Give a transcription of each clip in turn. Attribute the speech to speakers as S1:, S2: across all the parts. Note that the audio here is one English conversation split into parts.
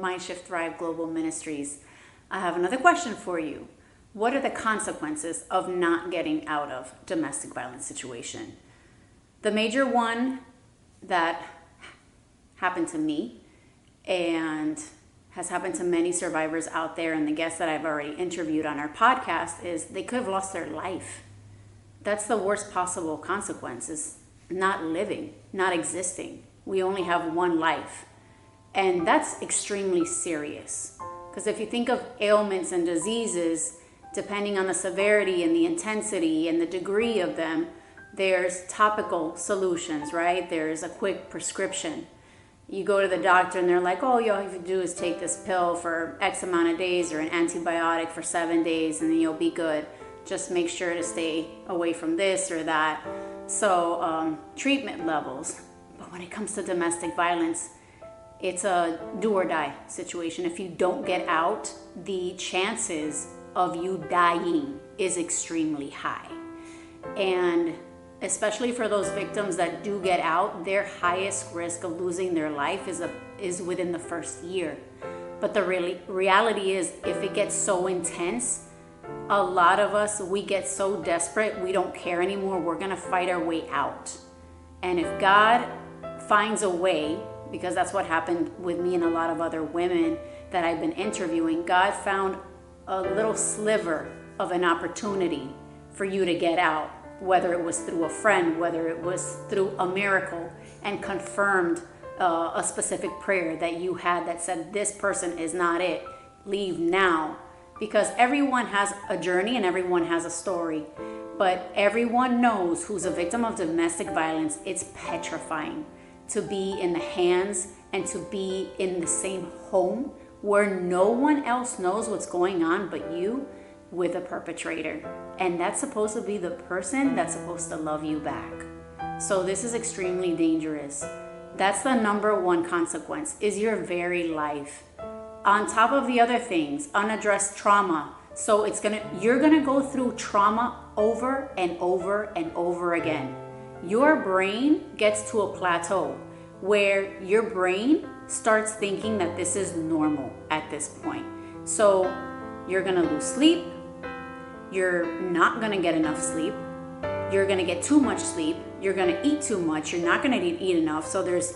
S1: Mind Shift Thrive Global Ministries. I have another question for you. What are the consequences of not getting out of domestic violence situation? The major one that happened to me and has happened to many survivors out there and the guests that I've already interviewed on our podcast is they could have lost their life. That's the worst possible consequence, is not living, not existing. We only have one life. And that's extremely serious. Because if you think of ailments and diseases, depending on the severity and the intensity and the degree of them, there's topical solutions, right? There's a quick prescription. You go to the doctor and they're like, oh, all you have to do is take this pill for X amount of days or an antibiotic for 7 days and then you'll be good. Just make sure to stay away from this or that. So treatment levels. But when it comes to domestic violence, it's a do or die situation. If you don't get out, the chances of you dying is extremely high. And especially for those victims that do get out, their highest risk of losing their life is within the first year. But the reality is, if it gets so intense, a lot of us, we get so desperate, we don't care anymore. We're going to fight our way out. And if God finds a way, because that's what happened with me and a lot of other women that I've been interviewing, God found a little sliver of an opportunity for you to get out. Whether it was through a friend, whether it was through a miracle, and confirmed a specific prayer that you had that said, this person is not it, leave now. Because everyone has a journey and everyone has a story, but everyone knows who's a victim of domestic violence. It's petrifying to be in the hands and to be in the same home where no one else knows what's going on but you, with a perpetrator. And that's supposed to be the person that's supposed to love you back. So this is extremely dangerous. That's the number one consequence, is your very life. On top of the other things, unaddressed trauma. So you're gonna go through trauma over and over and over again. Your brain gets to a plateau where your brain starts thinking that this is normal at this point. So you're gonna lose sleep. You're not gonna get enough sleep. You're gonna get too much sleep. You're gonna eat too much. You're not gonna eat enough. So there's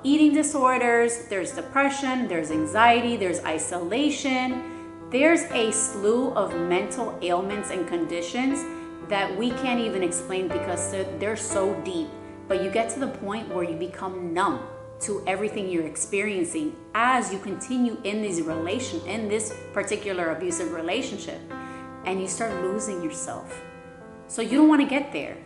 S1: eating disorders, there's depression, there's anxiety, there's isolation. There's a slew of mental ailments and conditions that we can't even explain because they're so deep. But you get to the point where you become numb to everything you're experiencing as you continue in this particular abusive relationship. And you start losing yourself. So you don't want to get there.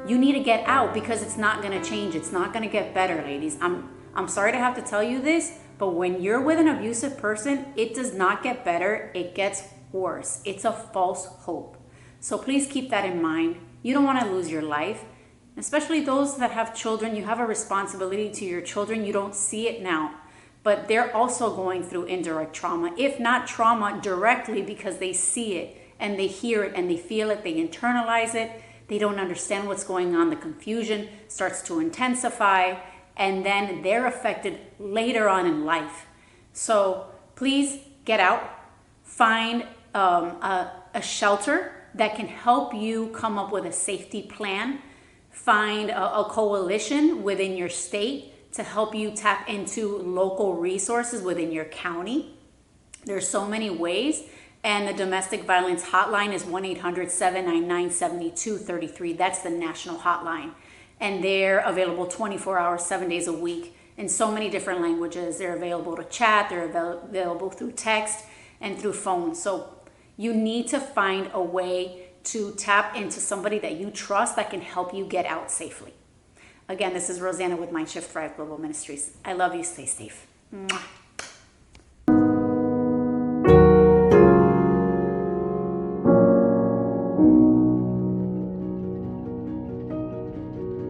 S1: You need to get out because it's not going to change. It's not going to get better, ladies. I'm sorry to have to tell you this, but when you're with an abusive person, it does not get better. It gets worse. It's a false hope. So please keep that in mind. You don't want to lose your life. Especially those that have children, you have a responsibility to your children. You don't see it now, but they're also going through indirect trauma, if not trauma directly, because they see it. And they hear it and they feel it, they internalize it, they don't understand what's going on, the confusion starts to intensify, and then they're affected later on in life. So please get out, find a shelter that can help you come up with a safety plan, find a coalition within your state to help you tap into local resources within your county. There's so many ways. And the domestic violence hotline is 1-800-799-7233. That's the national hotline. And they're available 24 hours, 7 days a week in so many different languages. They're available to chat, they're available through text and through phone. So you need to find a way to tap into somebody that you trust that can help you get out safely. Again, this is Rossana with Mind Shift Thrive Global Ministries. I love you. Stay safe. Mwah.